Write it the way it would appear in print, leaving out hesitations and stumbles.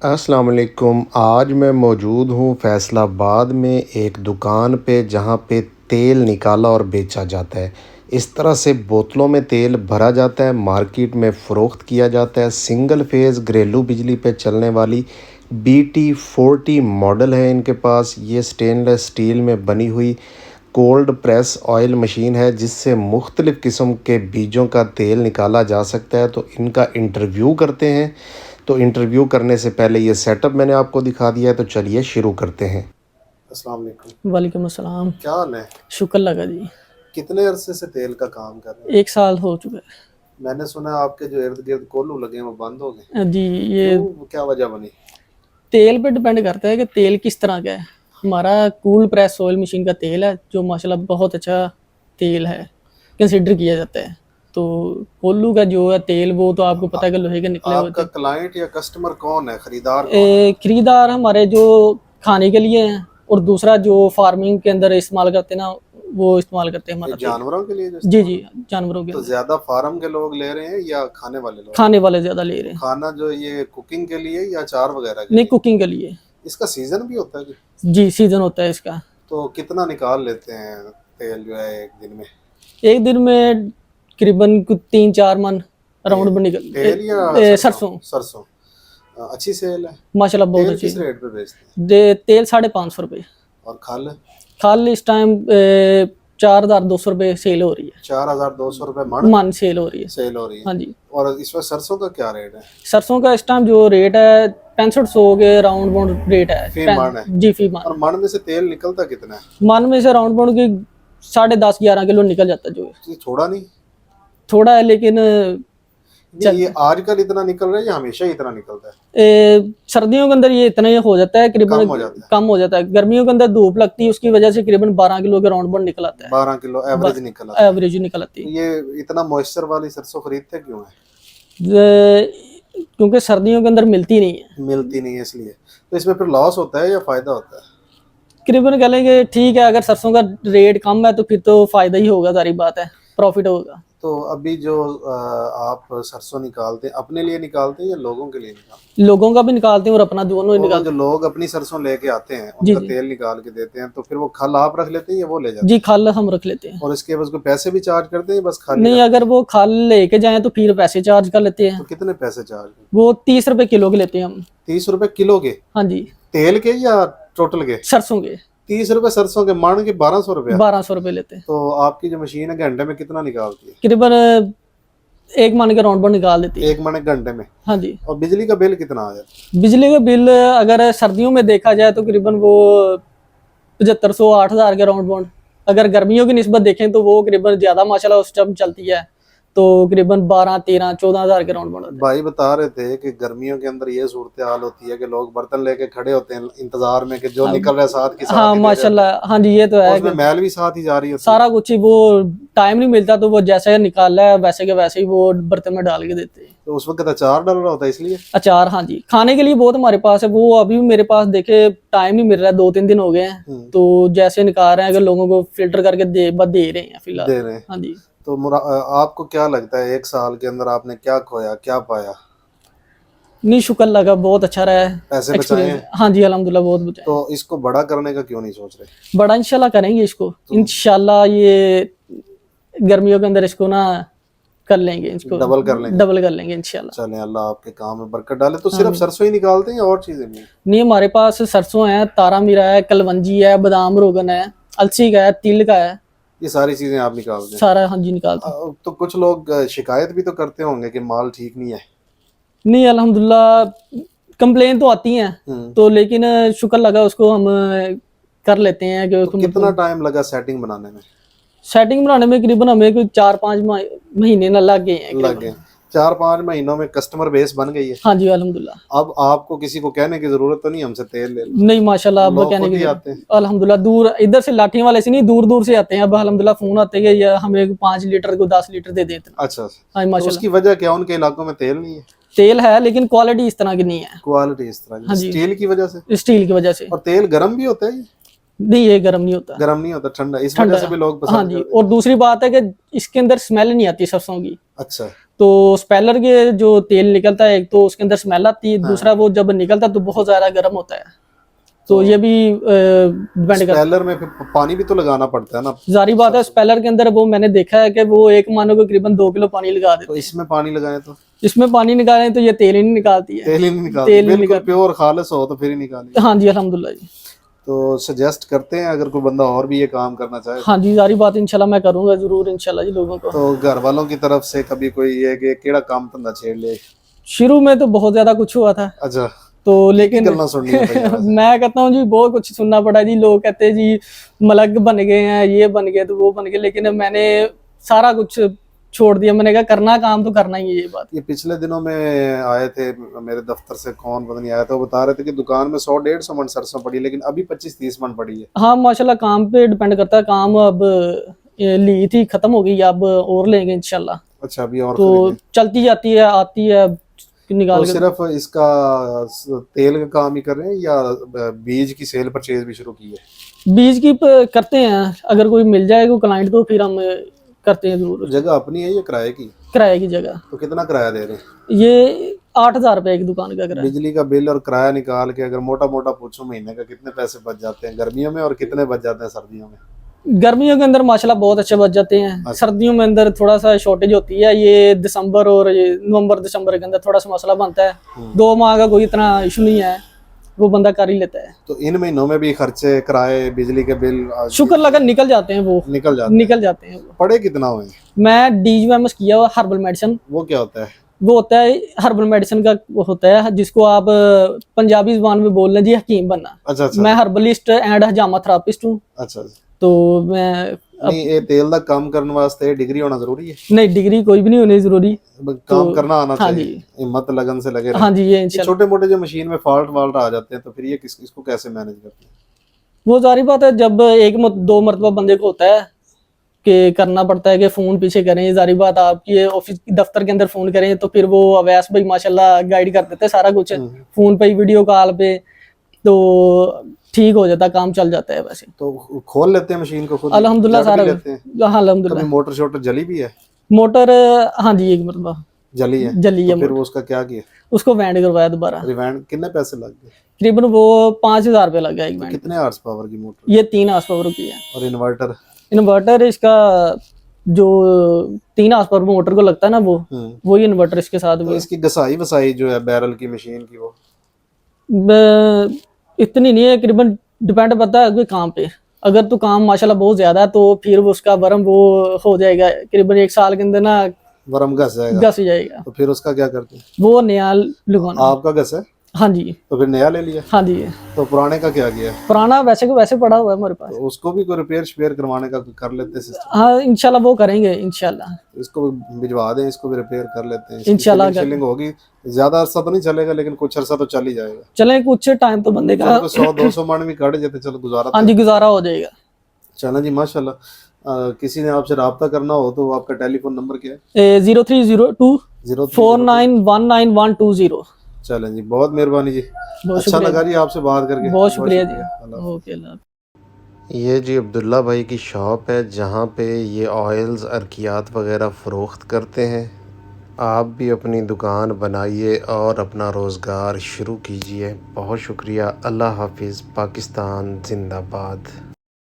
अस्सलाम वालेकुम। आज मैं मौजूद हूँ फैसलाबाद में एक दुकान पे जहाँ पे तेल निकाला और बेचा जाता है। इस तरह से बोतलों में तेल भरा जाता है, मार्केट में फ़रोख्त किया जाता है। सिंगल फेज़ घरेलू बिजली पे चलने वाली BT40 मॉडल है इनके पास। ये स्टेनलेस स्टील में बनी हुई कोल्ड प्रेस ऑयल मशीन है जिससे मुख्तलिफ़ किस्म के बीजों का तेल निकाला जा सकता है। तो इनका इंटरव्यू करते हैं। तो इंटरव्यू करने से पहले ये सेटअप मैंने आपको दिखा दिया है, तो चलिए शुरू करते हैं। अस्सलाम वालेकुम। वालेकुम अस्सलाम। क्या हाल है? शुक्र लगा जी। कितने अरसे से तेल का काम कर रहे हैं? 1 साल हो चुका मैंने सुना है आपके जो इर्द गिर्द कोल्हू लगे हैं वो बंद हो गए। है जी। ये क्यों, क्या वजह बनी? तेल पे डिपेंड करता है कि तेल किस तरह का है। हमारा कूल प्रेस ऑयल मशीन का तेल है जो माशाल्लाह बहुत अच्छा तेल है, कंसिडर किया जाता है। तो कोल्लू का जो है तेल वो तो आपको पता है कि लोहे के निकले आपका होते क्लाइंट या कस्टमर कौन है, खरीदार कौन है? खरीदार हमारे जो खाने के लिए हैं, और दूसरा जो फार्मिंग के अंदर इस्तेमाल करते हैं ना, वो इस्तेमाल करते हैं ये हमारा तेल। जानवरों के लिए जो जी इस्तेमाल जी, होता जानवरों के है? तो अंदर ज्यादा फार्म के लोग ले रहे हैं या खाने वाले लोग? खाने वाले ज्यादा ले रहे हैं। खाना जो ये कुकिंग के लिए या अचार वगैरह के नहीं, लिए? कुकिंग के लिए। इसका सीजन भी होता है कि? जी, सीजन होता है इसका। तो कितना निकाल लेते हैं तेल जो है एक दिन में? एक दिन में करीबन 3-4 मन राउंड में निकल तेल या सरसों। सरसों? अच्छी सेल है। माशाल्लाह बहुत तेल अच्छी किस है। रेट पे बेचते हैं? तेल 550 रुपये। और खल? खाल इस टाइम 4200 रुपये सेल हो रही है। 4200 रुपये मन मन सेल हो रही है। सेल हो रही है। हाँ जी। और इसमें सरसों का क्या रेट है? सरसों का इस टाइम जो रेट है 6500 के राउंड बाउंड रेट है। फी मन है। जी, फी मन और है। मन में से तेल निकलता कितना है? मन में से राउंड बाउंड की 10.5-11 किलो निकल जाता है जो है। ये थोड़ा नहीं? थोड़ा है लेकिन नहीं, ये आजकल इतना निकल रहा है या हमेशा ही इतना निकलता है? सर्दियों के अंदर ये इतना ही हो जाता है, करीबन कम हो जाता है। कम हो जाता है। गर्मियों के अंदर धूप लगती है, उसकी वजह से करीबन 12 किलो के राउंड निकल आता है। 12 किलो एवरेज निकल आता है। एवरेज निकल आती तो ये इतना मॉइस्चर वाली सरसों खरीदते क्यों है? है। क्योंकि सर्दियों के अंदर मिलती नहीं है। मिलती नहीं है इसलिए। तो इसमें फिर लॉस होता है या फायदा होता है? करीबन कह लेंगे ठीक है, अगर सरसों का रेट कम है तो फिर तो फायदा ही होगा, सारी बात है, प्रॉफिट होगा। तो अभी जो आप सरसों निकालते हैं अपने लिए निकालते हैं या लोगों के लिए निकालते लोगों का भी निकालते हैं और अपना दोनों ही हैं? वो जो निकालते हैं। लोग अपनी सरसों लेके आते हैं जी उनका जी तेल निकाल के देते हैं, तो फिर वो खल आप रख लेते हैं या वो ले जाते जी, खाल हम रख लेते हैं। हैं? और इसके बस को पैसे भी चार्ज करते हैं या बस खाली नहीं, रखते अगर हैं? वो खाल लेके जाए तो फिर पैसे चार्ज कर लेते तो हैं। कितने पैसे चार्ज? वो 30 रुपए किलो के लेते हैं हम। 30 रुपए किलो के? हाँ जी। तेल के या टोटल के? सरसों के 30 रुपए सरसों के मान के 1200 रुपया? 1200 रुपये लेते हैं। तो आपकी जो मशीन है घंटे में कितना निकालती है? करीबन 1 मन के राउंड पर निकाल देती है। एक मन एक घंटे में? हाँ जी। और बिजली का बिल कितना आ जाता है? बिजली का बिल अगर सर्दियों में देखा जाए तो करीबन वो 7500-8000 के राउंड बाउंड। अगर गर्मियों की निस्बत देखें तो वो करीबन ज्यादा माशाल्लाह उस टाइम चलती है, तो करीबन 12-13-14 हजार के राउंड बाउंड। भाई बता रहे थे कि गर्मियों के अंदर ये सूरत हाल होती है कि लोग बर्तन लेके खड़े होते हैं इंतजार में कि जो निकल रहा है साथ की साथ हाँ ही दे जाते हैं। माशाल्लाह, हाँ जी, ये तो और है उसमें कि मैल भी साथ ही जा रही होती है। सारा कुछ ही वो टाइम नहीं मिलता, तो वो जैसे निकाला है वैसे के वैसे ही वो बर्तन में डाल के देते हैं। तो उस वक्त अचार डाल रहा होता है इसलिए? अचार, हाँ जी, खाने के लिए बहुत हमारे पास है। वो अभी भी मेरे पास देखे टाइम नहीं मिल रहा है, 2-3 दिन हो गए हैं। तो जैसे निकाल रहे हैं, अगर लोगों को फिल्टर करके दे रहे हैं फिलहाल। दे रहे हैं। हाँ जी। तो आपको क्या लगता है एक साल के अंदर आपने क्या खोया क्या पाया? नहीं, शुक्र लगा, बहुत अच्छा रहा है पैसे बचाए एक्सपीरियंस। हैं? हाँ जी, अल्हम्दुलिल्लाह बहुत बचाए। तो इसको बड़ा करने का क्यों नहीं सोच रहे? बड़ा इंशाल्लाह करेंगे इसको। इंशाल्लाह ये गर्मियों के अंदर इसको ना कर लेंगे, इसको डबल कर लेंगे? डबल कर लेंगे इंशाल्लाह। चलें, अल्लाह आपके काम में बरकत डाले। तो सिर्फ सरसों ही निकालते हैं या और चीजें भी? नहीं, हमारे पास सरसों है, तारा मीरा है, कलवंजी है, बादाम रोगन है, अलसी का है, तिल का है, ये सारी चीजें आप निकालते हैं? सारा हाँ जी निकालते हैं। तो कुछ लोग शिकायत भी तो करते होंगे कि माल ठीक नहीं है। नहीं, अल्हम्दुलिल्लाह कंप्लेन तो आती हैं, तो लेकिन शुक्र लगा उसको हम कर लेते हैं कि तो कितना टाइम लगा सेटिंग बनाने में? सेटिंग बनाने में करीबन हमें कोई 4-5 महीने ना लग गए हैं। लग गए? 4-5 महीनों में कस्टमर बेस बन गई है? हाँ जी, अल्हम्दुलिल्लाह। अब आपको किसी को कहने की जरूरत तो नहीं हमसे तेल ले लो? नहीं माशाल्लाह, अब लोग कहने खुद ही की आते हैं? अल्हम्दुलिल्लाह दूर इधर से लाठियां वाले से नहीं, दूर दूर से आते हैं। अब अल्हम्दुलिल्लाह फोन आते हैं कि ये हमें 5 लीटर को 10 लीटर दे देते हैं। अच्छा। हाँ तो माशाल्लाह। उसकी वजह क्या, उनके इलाकों में तेल नहीं है? तेल है लेकिन क्वालिटी इस तरह की नहीं है। क्वालिटी इस तरह की? हाँ जी। स्टील की वजह से? स्टील की वजह से। और तेल गर्म भी होता है? नहीं, ये गर्म नहीं होता। गर्म नहीं होता, ठंडा, इस वजह से भी लोग हाँ पसंद जी। करते और दूसरी बात है कि इसके अंदर स्मेल नहीं आती सरसों की। हैं। अच्छा। तो स्पेलर के जो तेल निकलता है, एक तो उसके अंदर स्मेल आती है, दूसरा वो जब निकलता है तो बहुत ज्यादा गर्म होता है। तो ये भी डिपेंड करता है। स्पेलर में फिर पानी भी तो लगाना पड़ता है ना। जारी बात है, स्पेलर के अंदर वो मैंने देखा है कि वो एक मानो को करीबन 2 किलो पानी लगा देते तो हैं। इसमें पानी लगाए तो इसमें पानी निकालें तो ये तेल ही नहीं निकालती है। तेल ही नहीं निकालती, तेल नहीं बिल्कुल निकालती। प्योर खालिस हो तो फिर ही निकालेंगे। हाँ जी, अल्हम्दुलिल्लाह जी। तो सजेस्ट करते हैं अगर कोई बंदा और भी ये काम करना चाहे हाँ जी, जारी बात, इंशाल्लाह मैं करूंगा जरूर इंशाल्लाह जी लोगों को। तो घर वालों की तरफ से कभी कोई ये कि केड़ा काम धंधा छेड़ ले। शुरू में तो बहुत ज्यादा कुछ हुआ था, अच्छा, तो लेकिन गल्ला सुननी है भैया वैसे। मैं कहता हूँ जी बहुत कुछ सुनना पड़ा जी। लोग कहते हैं जी मलक बन गए हैं, ये बन गए तो वो बन गए, लेकिन मैंने सारा कुछ छोड़ दिया। मैंने कहा करना काम तो करना ही है, ये बात। ये पिछले दिनों में आए थे मेरे दफ्तर से, कौन पता नहीं आया था, वो बता रहे थे कि दुकान में 100-150 मन सरसों पड़ी, लेकिन अभी 25-30 मन पड़ी है। हाँ माशाल्लाह, काम पे डिपेंड करता है। काम अब ये ली थी, खत्म हो गई, अब और लेंगे इंशाल्लाह। अच्छा, अभी और तो खरीदें। चलती जाती है, आती है, निकाल तो के। सिर्फ इसका तेल का काम ही कर रहे हैं या बीज की सेल परचेज भी शुरू की है? बीज की करते हैं, अगर कोई मिल जाए कोई क्लाइंट तो फिर हम करते हैं जरूर। जगह अपनी है या किराए की? किराए की जगह। तो कितना किराया दे रहे हैं? ये 8,000 रुपए एक दुकान का किराया। बिजली का बिल और किराया निकाल के अगर मोटा मोटा पूछो महीने का कितने पैसे बच जाते हैं गर्मियों में, और कितने बच जाते हैं सर्दियों में? गर्मियों के अंदर माशाल्लाह बहुत अच्छे बच जाते हैं। सर्दियों में अंदर थोड़ा सा शॉर्टेज होती है। ये दिसंबर और ये नवंबर दिसंबर के अंदर थोड़ा सा मसला बनता है। 2 माह का कोई इतना इशू नहीं है, वो बंदा कर ही लेता है। तो इन महीनों में भी खर्चे, किराए, बिजली के बिल शुक्र लगा निकल जाते हैं, वो निकल जाते हैं वो। पड़े कितना हुए? मैं DGMS किया हुआ हर्बल मेडिसिन। वो क्या होता है? वो होता है हर्बल मेडिसिन का, वो होता है जिसको आप पंजाबी जुबान में बोल लें जी हकीम बनना। अच्छा अच्छा मैं हर्बलिस्ट एंड हजामा थेरापिस्ट हूँ। अच्छा। तो मैं नहीं, ये तेल का काम करने वास्ते डिग्री होना जरूरी है? नहीं, डिग्री कोई भी नहीं होनी जरूरी, काम करना आना हाँ चाहिए, जी। हिम्मत लगन से लगे रहे। हाँ जी, ये इंशाल्लाह। छोटे मोटे जो मशीन में फॉल्ट वाल्ट आ जाते हैं तो फिर ये इसको कैसे मैनेज करते हैं? वो जारी बात है, जब 1-2 मरतबा बंदे को होता है कि करना पड़ता है कि फोन पीछे करें। जारी बात, आप ये ऑफिस दफ्तर के अंदर फोन करें तो फिर वो अवैस भाई माशाल्लाह गाइड कर देते हैं सारा कुछ, फोन पे ही, वीडियो कॉल पे, तो ठीक हो जाता, काम चल जाता है वैसे। तो खोल लेते हैं मशीन को खुद? अल्हम्दुलिल्लाह जड़ भी सारा लेते हैं? हाँ अल्हम्दुलिल्लाह। कभी मोटर शोटर जली भी है? मोटर हाँ जी, एक मरतबा जली है? जली है तो फिर मोटर। वो उसका क्या किया? उसको बैंड करवाया दोबारा। रिवाइंड कितने पैसे लग गए? तकरीबन वो 5,000 रुपये लग गया एक बैंड। कितने आवर्स पावर की मोटर? ये 3 हार्स पावर की है। और इन्वर्टर? इन्वर्टर इसका जो 3 हार्स पावर मोटर को लगता है ना, वो वही इन्वर्टर इसके साथ तो भी। इसकी घसाई वसाई जो है बैरल की मशीन की, वो इतनी नहीं है, तकरीबन डिपेंड करता है कोई काम पे। अगर तो काम माशाल्लाह बहुत ज्यादा है तो फिर वो उसका वरम वो हो जाएगा, करीबन 1 साल के अंदर ना वरम घस जाएगा। घस जाएगा। तो फिर उसका क्या करते हैं? वो नया लगवाना। आपका घस है? हाँ जी। तो फिर नया ले लिया? हाँ जी। तो पुराने का क्या किया? पुराना वैसे को वैसे पड़ा हुआ है हमारे पास। तो उसको भी कोई रिपेयर शेयर करवाने का कर लेते हैं सिस्टम? हाँ इंशाल्लाह वो करेंगे इंशाल्लाह। इसको भिजवा दें, इसको भी रिपेयर कर लेते हैं। इंशाल्लाह सेलिंग होगी, ज्यादा अरसा तो नहीं चलेगा लेकिन कुछ अरसा तो चल ही जाएगा। चलें, कुछ टाइम तो बंदे का 100-200 मन भी कट जाते, चलो गुजारा। हाँ जी, गुजारा हो जाएगा। चलो जी, माशाल्लाह। किसी ने आपसे रब्ता करना हो तो आपका टेलीफोन नंबर क्या है? 0302 49192120। चलें जी, बहुत मेहरबानी जी, अच्छा लगा जी आपसे बात करके। बहुत शुक्रिया जी। अल्लाह। ओके, अल्लाह। ये जी अब्दुल्ला भाई की शॉप है जहाँ पे ये ऑयल्स, अर्कियात वगैरह फ़रोख्त करते हैं। आप भी अपनी दुकान बनाइए और अपना रोज़गार शुरू कीजिए। बहुत शुक्रिया। अल्लाह हाफिज़। पाकिस्तान जिंदाबाद।